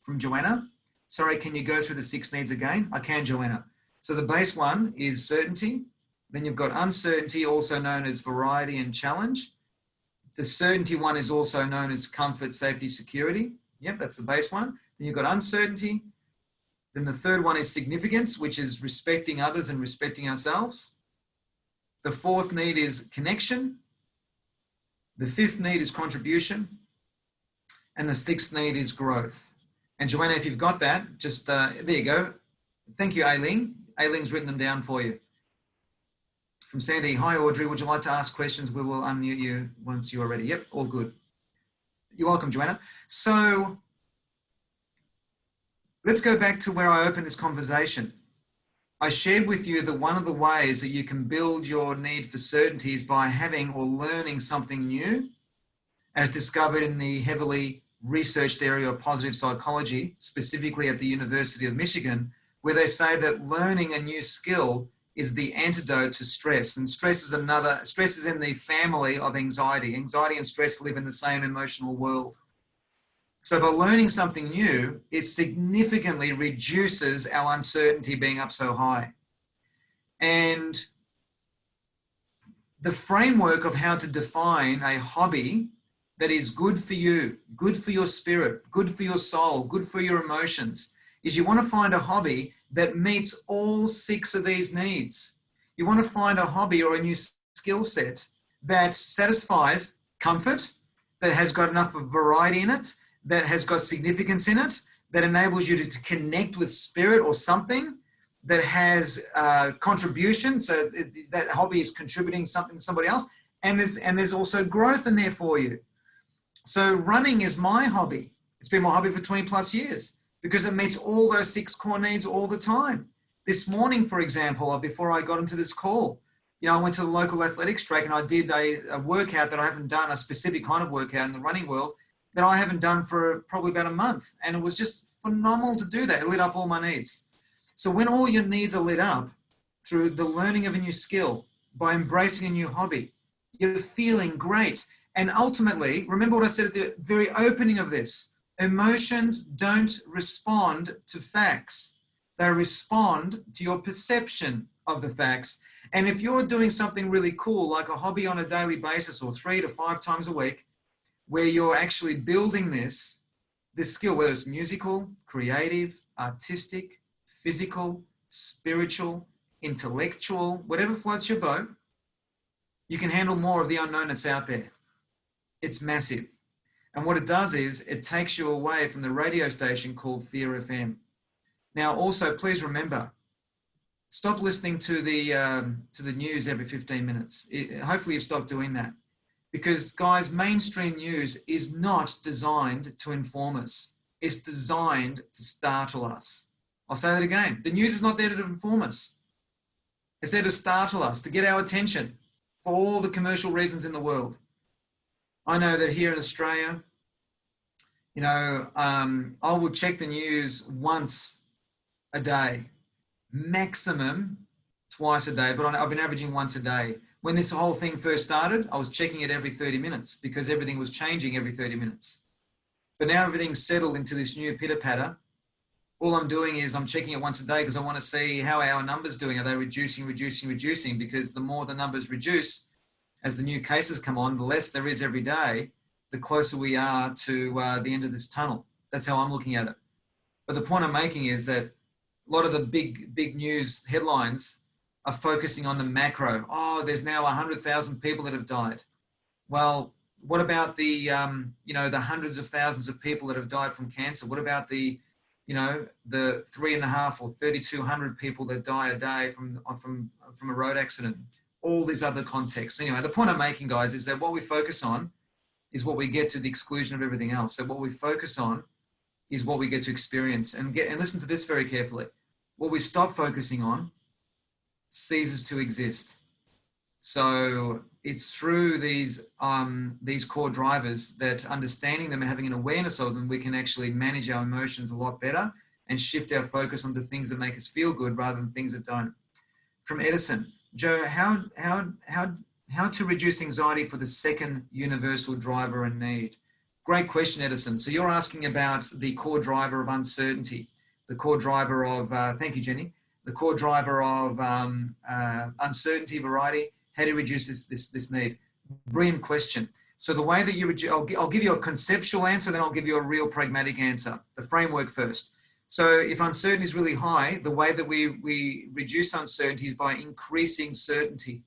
From Joanna, sorry, can you go through the 6 needs again? I can, Joanna. So the base one is certainty. Then you've got uncertainty, also known as variety and challenge. The certainty one is also known as comfort, safety, security. Yep, that's the base one. Then you've got uncertainty. Then the third one is significance, which is respecting others and respecting ourselves. The 4th need is connection. The 5th need is contribution. And the 6th need is growth. And Joanna, if you've got that, just there you go. Thank you, Aileen. Aileen's written them down for you. From Sandy, hi Audrey, would you like to ask questions? We will unmute you once you're ready. Yep, all good. You're welcome, Joanna. So let's go back to where I opened this conversation. I shared with you that one of the ways that you can build your need for certainty is by having or learning something new, as discovered in the heavily researched area of positive psychology, specifically at the University of Michigan, where they say that learning a new skill is the antidote to stress. And stress is in the family of anxiety. Anxiety and stress live in the same emotional world. So by learning something new, it significantly reduces our uncertainty being up so high. And the framework of how to define a hobby that is good for you, good for your spirit, good for your soul, good for your emotions, is you want to find a hobby that meets all 6 of these needs. You want to find a hobby or a new skill set that satisfies comfort, that has got enough of variety in it, that has got significance in it, that enables you to connect with spirit or something, that has contribution, so that hobby is contributing something to somebody else, and there's also growth in there for you. So running is my hobby. It's been my hobby for 20 plus years, because it meets all those 6 core needs all the time. This morning, for example, before I got into this call, I went to the local athletics track and I did a workout that I haven't done, a specific kind of workout in the running world that I haven't done for probably about a month. And it was just phenomenal to do that. It lit up all my needs. So when all your needs are lit up through the learning of a new skill, by embracing a new hobby, you're feeling great. And ultimately, remember what I said at the very opening of this, emotions don't respond to facts. They respond to your perception of the facts. And if you're doing something really cool, like a hobby on a daily basis or 3 to 5 times a week, where you're actually building this skill, whether it's musical, creative, artistic, physical, spiritual, intellectual, whatever floats your boat, you can handle more of the unknown that's out there. It's massive. And what it does is it takes you away from the radio station called Fear FM. Now, also, please remember, stop listening to the news every 15 minutes. Hopefully you've stopped doing that. Because, guys, mainstream news is not designed to inform us. It's designed to startle us. I'll say that again. The news is not there to inform us. It's there to startle us, to get our attention for all the commercial reasons in the world. I know that here in Australia, I will check the news once a day, maximum twice a day, but I've been averaging once a day. When this whole thing first started, I was checking it every 30 minutes because everything was changing every 30 minutes. But now everything's settled into this new pitter-patter. All I'm doing is I'm checking it once a day because I want to see how our numbers doing. Are they reducing? Because the more the numbers reduce, as the new cases come on, the less there is every day, the closer we are to the end of this tunnel. That's how I'm looking at it. But the point I'm making is that a lot of the big news headlines are focusing on the macro. Oh, there's now 100,000 people that have died. Well, What about the, the hundreds of thousands of people that have died from cancer? What about the 3.5 or 3,200 people that die a day from a road accident? All these other contexts. Anyway, the point I'm making, guys, is that what we focus on is what we get to the exclusion of everything else. So what we focus on is what we get to experience. And listen to this very carefully. What we stop focusing on ceases to exist. So it's through these core drivers that understanding them and having an awareness of them, we can actually manage our emotions a lot better and shift our focus onto things that make us feel good rather than things that don't. From Edison, Joe, how to reduce anxiety for the second universal driver and need? Great question, Edison. So you're asking about the core driver of uncertainty, the core driver of, thank you, Jenny, the core driver of uncertainty, variety. How do you reduce this need? Brilliant question. So the way that you reduce, I'll give you a conceptual answer, then I'll give you a real pragmatic answer. The framework first. So if uncertainty is really high, the way that we reduce uncertainty is by increasing certainty.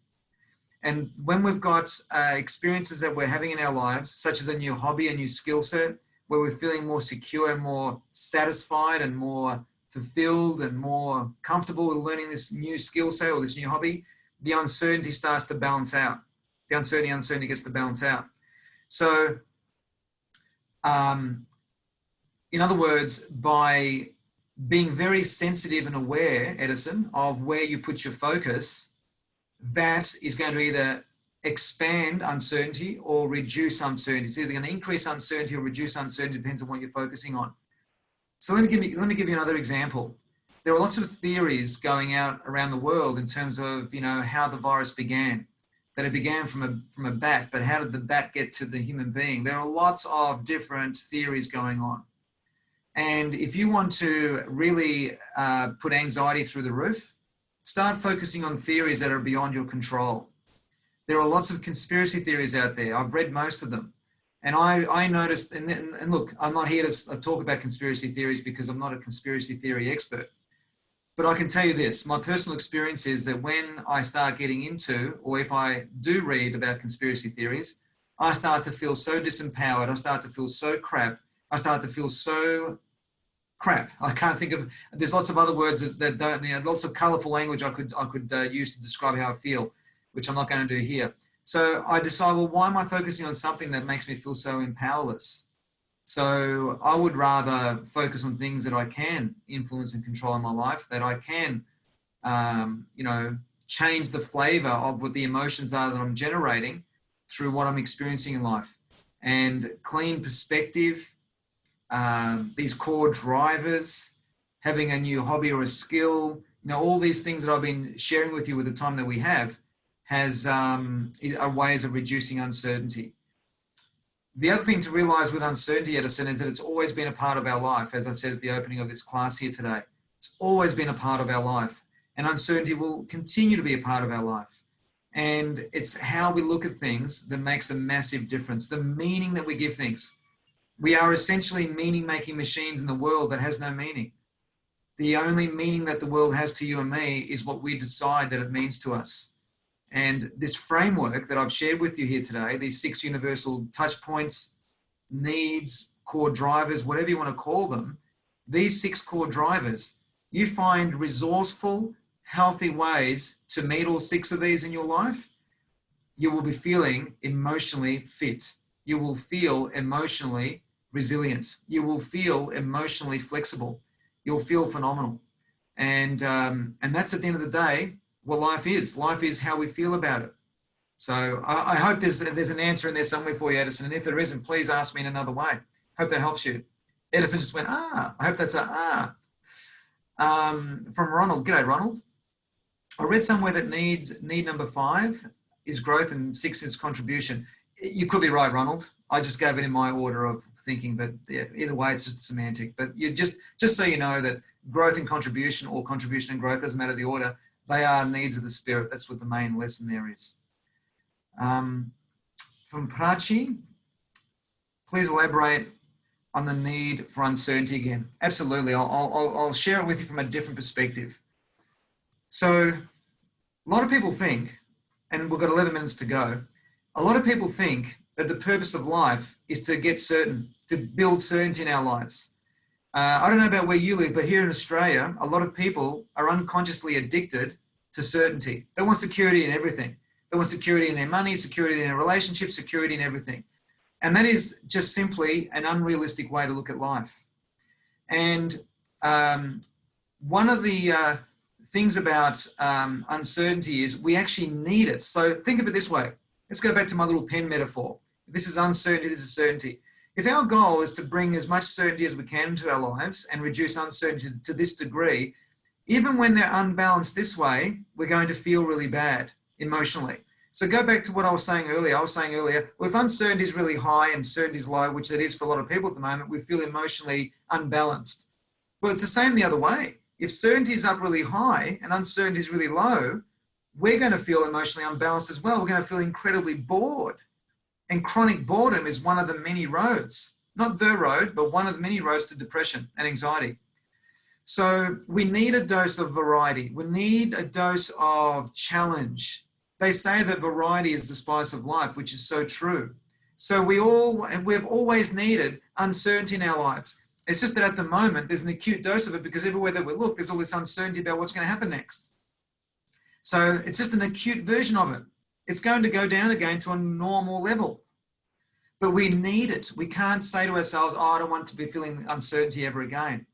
And when we've got experiences that we're having in our lives, such as a new hobby, a new skill set, where we're feeling more secure and more satisfied and more fulfilled and more comfortable with learning this new skill set or this new hobby, the uncertainty starts to balance out. The uncertainty gets to balance out. So, in other words, by being very sensitive and aware, Edison, of where you put your focus, that is going to either expand uncertainty or reduce uncertainty. It's either going to increase uncertainty or reduce uncertainty, depends on what you're focusing on. So let me give you another example. There are lots of theories going out around the world in terms of, how the virus began. That it began from a bat, but how did the bat get to the human being? There are lots of different theories going on. And if you want to really put anxiety through the roof, start focusing on theories that are beyond your control. There are lots of conspiracy theories out there. I've read most of them. And I noticed, and look, I'm not here to talk about conspiracy theories because I'm not a conspiracy theory expert. But I can tell you this, my personal experience is that when I start getting into, or if I do read about conspiracy theories, I start to feel so disempowered. I start to feel so crap. I start to feel so crap. I can't think of, there's lots of other words that don't, lots of colorful language I could use to describe how I feel, which I'm not going to do here. So I decide, well, why am I focusing on something that makes me feel so powerless? So I would rather focus on things that I can influence and control in my life, that I can, change the flavor of what the emotions are that I'm generating through what I'm experiencing in life. And clean perspective, these core drivers, having a new hobby or a skill, all these things that I've been sharing with you with the time that we have are ways of reducing uncertainty. The other thing to realize with uncertainty, Edison, is that it's always been a part of our life. As I said at the opening of this class here today, it's always been a part of our life, and uncertainty will continue to be a part of our life. And it's how we look at things that makes a massive difference. The meaning that we give things. We are essentially meaning-making machines in the world that has no meaning. The only meaning that the world has to you and me is what we decide that it means to us. And this framework that I've shared with you here today, these 6 universal touch points, needs, core drivers, whatever you want to call them, these 6 core drivers, you find resourceful, healthy ways to meet all 6 of these in your life, you will be feeling emotionally fit. You will feel emotionally resilient. You will feel emotionally flexible. You'll feel phenomenal. And that's at the end of the day, what life is. Life is how we feel about it. So I hope there's an answer in there somewhere for you, Edison. And if there isn't, please ask me in another way. Hope that helps you. Edison just went, I hope that's from Ronald. G'day, Ronald. I read somewhere that need number 5 is growth and 6 is contribution. You could be right, Ronald. I just gave it in my order of thinking, but yeah, either way, it's just a semantic. But you just so you know that growth and contribution, or contribution and growth, doesn't matter the order, they are needs of the spirit. That's what the main lesson there is. From Prachi, please elaborate on the need for uncertainty again. Absolutely, I'll share it with you from a different perspective. So a lot of people think, and we've got 11 minutes to go, a lot of people think that the purpose of life is to get certain, to build certainty in our lives. I don't know about where you live, but here in Australia, a lot of people are unconsciously addicted to certainty. They want security in everything. They want security in their money, security in their relationships, security in everything. And that is just simply an unrealistic way to look at life. And one of the things about uncertainty is we actually need it. So think of it this way. Let's go back to my little pen metaphor. This is uncertainty, this is certainty. If our goal is to bring as much certainty as we can into our lives and reduce uncertainty to this degree, even when they're unbalanced this way, we're going to feel really bad emotionally. So go back to what I was saying earlier. Well, if uncertainty is really high and certainty is low, which it is for a lot of people at the moment, we feel emotionally unbalanced. Well, it's the same the other way. If certainty is up really high and uncertainty is really low, we're going to feel emotionally unbalanced as well. We're going to feel incredibly bored. And chronic boredom is one of the many roads, not the road, but one of the many roads to depression and anxiety. So we need a dose of variety. We need a dose of challenge. They say that variety is the spice of life, which is so true. So we've always needed uncertainty in our lives. It's just that at the moment, there's an acute dose of it because everywhere that we look, there's all this uncertainty about what's going to happen next. So it's just an acute version of it. It's going to go down again to a normal level. But we need it. We can't say to ourselves, oh, I don't want to be feeling uncertainty ever again.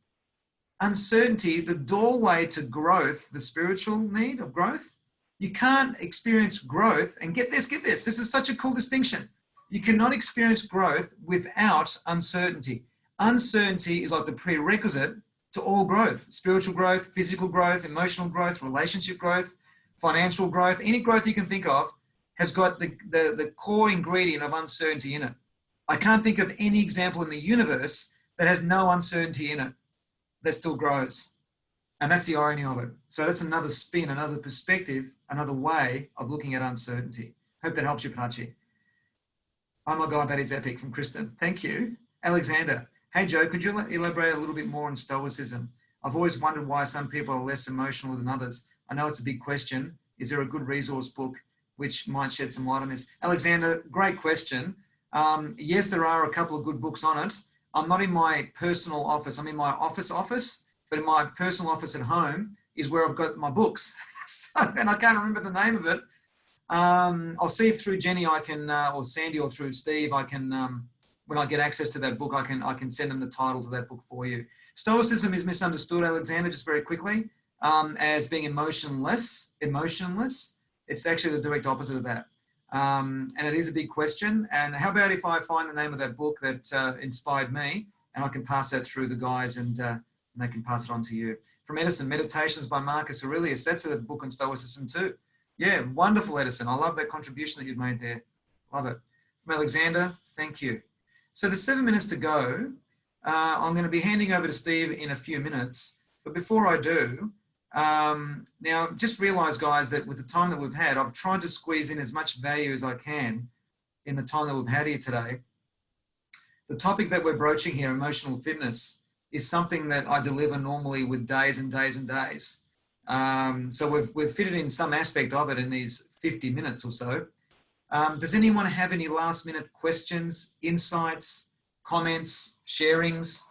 Uncertainty, the doorway to growth, the spiritual need of growth, you can't experience growth. And get this, this is such a cool distinction. You cannot experience growth without uncertainty. Uncertainty is like the prerequisite to all growth, spiritual growth, physical growth, emotional growth, relationship growth, financial growth, any growth you can think of has got the core ingredient of uncertainty in it. I can't think of any example in the universe that has no uncertainty in it that still grows. And that's the irony of it. So that's another spin, another perspective, another way of looking at uncertainty. Hope that helps you, Pachi. Oh my God, that is epic from Kristen. Thank you. Alexander, hey Joe, could you elaborate a little bit more on Stoicism? I've always wondered why some people are less emotional than others. I know it's a big question. Is there a good resource book which might shed some light on this? Alexander, great question. Yes, there are a couple of good books on it. I'm not in my personal office. I'm in my office, but in my personal office at home is where I've got my books. And I can't remember the name of it. I'll see if through Jenny I can, or Sandy, or through Steve, I can, when I get access to that book, I can send them the title to that book for you. Stoicism is misunderstood, Alexander, just very quickly, as being emotionless. It's actually the direct opposite of that. And it is a big question. And how about if I find the name of that book that inspired me, and I can pass that through the guys and they can pass it on to you. From Edison, Meditations by Marcus Aurelius. That's a book on Stoicism too. Yeah, wonderful, Edison. I love that contribution that you've made there. Love it. From Alexander, thank you. So there's 7 minutes to go. I'm going to be handing over to Steve in a few minutes. But before I do, now just realize, guys, that with the time that we've had, I've tried to squeeze in as much value as I can in the time that we've had here today. The topic that we're broaching here, emotional fitness, is something that I deliver normally with days and days and days. So we've fitted in some aspect of it in these 50 minutes or so. Does anyone have any last minute questions, insights, comments, sharings,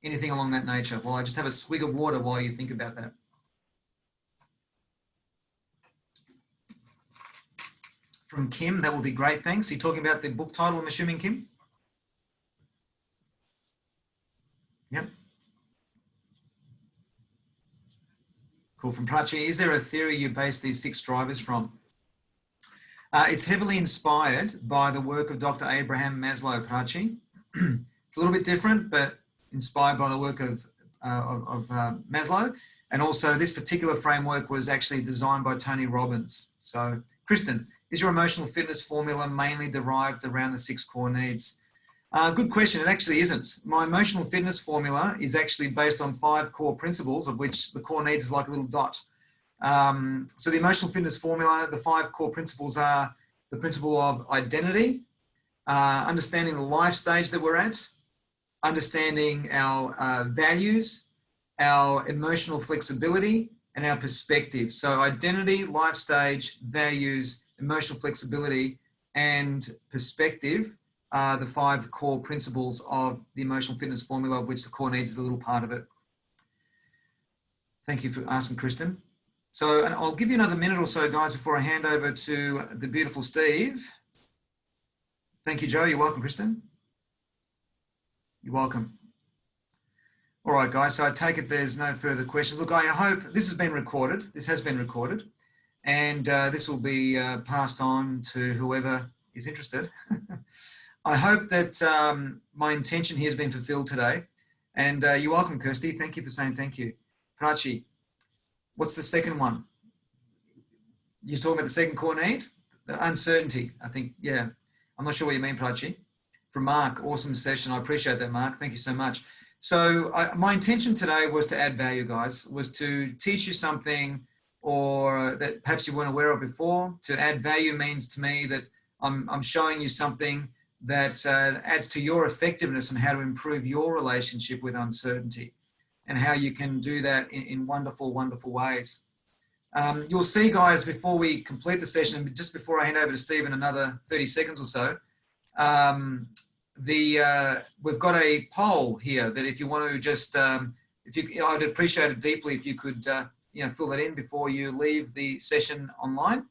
anything along that nature? Well, I just have a swig of water while you think about that. From Kim, that would be great, thanks. Are you talking about the book title, I'm assuming, Kim? Yep. Cool. From Prachi, is there a theory you base these 6 drivers from? It's heavily inspired by the work of Dr. Abraham Maslow, Prachi. It's a little bit different, but inspired by the work of Maslow. And also this particular framework was actually designed by Tony Robbins. So, Kristen, is your emotional fitness formula mainly derived around the 6 core needs? Good question. It actually isn't. My emotional fitness formula is actually based on 5 core principles, of which the core needs is like a little dot. So the emotional fitness formula, the 5 core principles are the principle of identity, understanding the life stage that we're at, understanding our values, our emotional flexibility, and our perspective. So identity, life stage, values, emotional flexibility, and perspective are the 5 core principles of the emotional fitness formula, of which the core needs is a little part of it. Thank you for asking, Kristen. So, and I'll give you another minute or so, guys, before I hand over to the beautiful Steve. Thank you, Joe. You're welcome, Kristen. You're welcome. All right, guys, so I take it there's no further questions. Look, I hope this has been recorded. This has been recorded, and this will be passed on to whoever is interested. I hope that my intention here has been fulfilled today. And you're welcome, Kirsty. Thank you for saying thank you. Prachi, what's the second one? You're talking about the second core need? The uncertainty, I think, yeah. I'm not sure what you mean, Prachi. From Mark, awesome session. I appreciate that, Mark. Thank you so much. So my intention today was to add value, guys, was to teach you something or that perhaps you weren't aware of before. To add value means to me that I'm showing you something that adds to your effectiveness and how to improve your relationship with uncertainty and how you can do that in wonderful, wonderful ways. You'll see, guys, before we complete the session, just before I hand over to Steve in another 30 seconds or so, we've got a poll here that if you want to just, I'd appreciate it deeply if you could, fill that in before you leave the session online.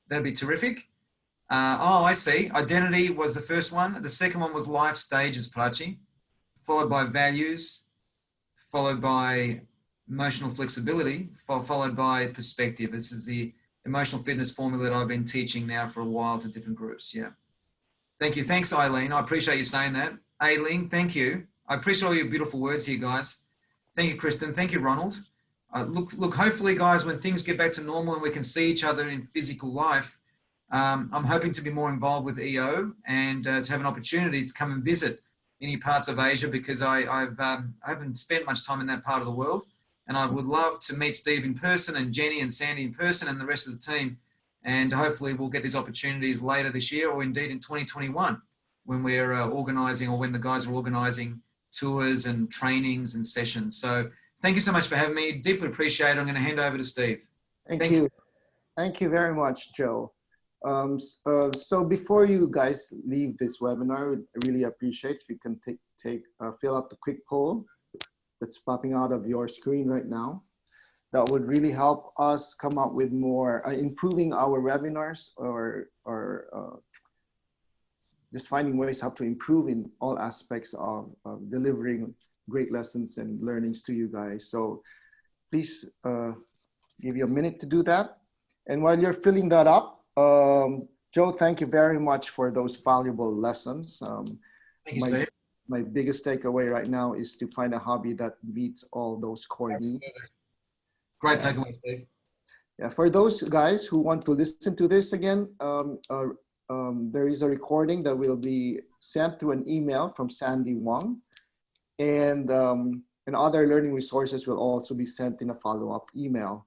That'd be terrific. Oh, I see. Identity was the first one. The second one was life stages, Prachi, followed by values, followed by emotional flexibility, followed by perspective. This is the emotional fitness formula that I've been teaching now for a while to different groups. Yeah. Thank you. Thanks, Eileen. I appreciate you saying that. Aileen, thank you. I appreciate all your beautiful words here, guys. Thank you, Kristen. Thank you, Ronald. Look, hopefully, guys, when things get back to normal and we can see each other in physical life, I'm hoping to be more involved with EO and to have an opportunity to come and visit any parts of Asia, because I haven't spent much time in that part of the world. And I would love to meet Steve in person and Jenny and Sandy in person and the rest of the team. And hopefully we'll get these opportunities later this year or indeed in 2021 when we're organising or when the guys are organising tours and trainings and sessions. So thank you so much for having me. Deeply appreciate it. I'm going to hand over to Steve. Thank you. Thank you very much, Joe. So before you guys leave this webinar, I really appreciate if you can fill out the quick poll that's popping out of your screen right now. That would really help us come up with more, improving our webinars or just finding ways how to improve in all aspects of delivering great lessons and learnings to you guys. So please give you a minute to do that. And while you're filling that up, Joe, thank you very much for those valuable lessons. Thank you, Steve. My biggest takeaway right now is to find a hobby that meets all those core needs. Great takeaway, Steve. Yeah, for those guys who want to listen to this again, there is a recording that will be sent to an email from Sandy Wong, and other learning resources will also be sent in a follow-up email.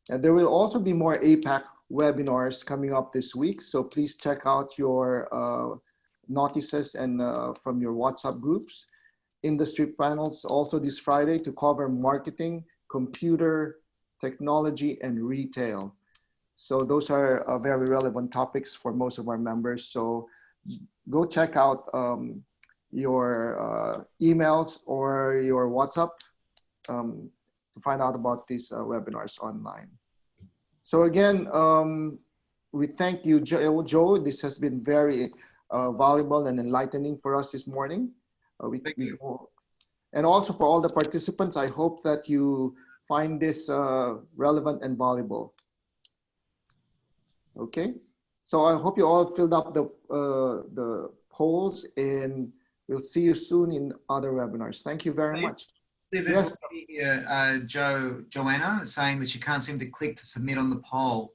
And there will also be more APAC webinars coming up this week, so please check out your notices and from your WhatsApp groups. Industry panels also this Friday to cover marketing, computer, technology, and retail. So those are very relevant topics for most of our members. So go check out your emails or your WhatsApp to find out about these webinars online. So again, we thank you, Joe. This has been very valuable and enlightening for us this morning. Thank you. And also for all the participants, I hope that you find this relevant and valuable. Okay, so I hope you all filled up the polls, and we'll see you soon in other webinars. Thank you very much. There's Yes. Joanna saying that she can't seem to click to submit on the poll.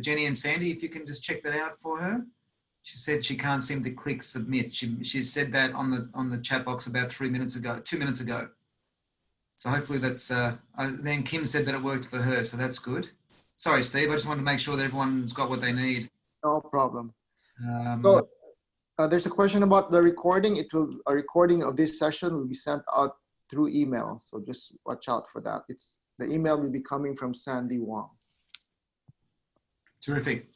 Jenny and Sandy, if you can just check that out for her. She said she can't seem to click submit. She said that on the chat box about 2 minutes ago. So hopefully that's, then Kim said that it worked for her, so that's good. Sorry, Steve, I just wanted to make sure that everyone's got what they need. No problem. So there's a question about the recording. A recording of this session will be sent out through email, so just watch out for that. The email will be coming from Sandy Wong. Terrific.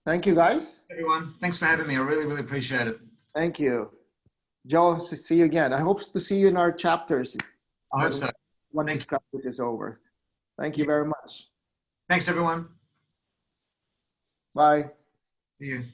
Thank you, guys. Everyone, thanks for having me. I really, really appreciate it. Thank you. Joe, see you again. I hope to see you in our chapters. I hope so. Once this practice is over. Thank you very much. Thanks, everyone. Bye. See you.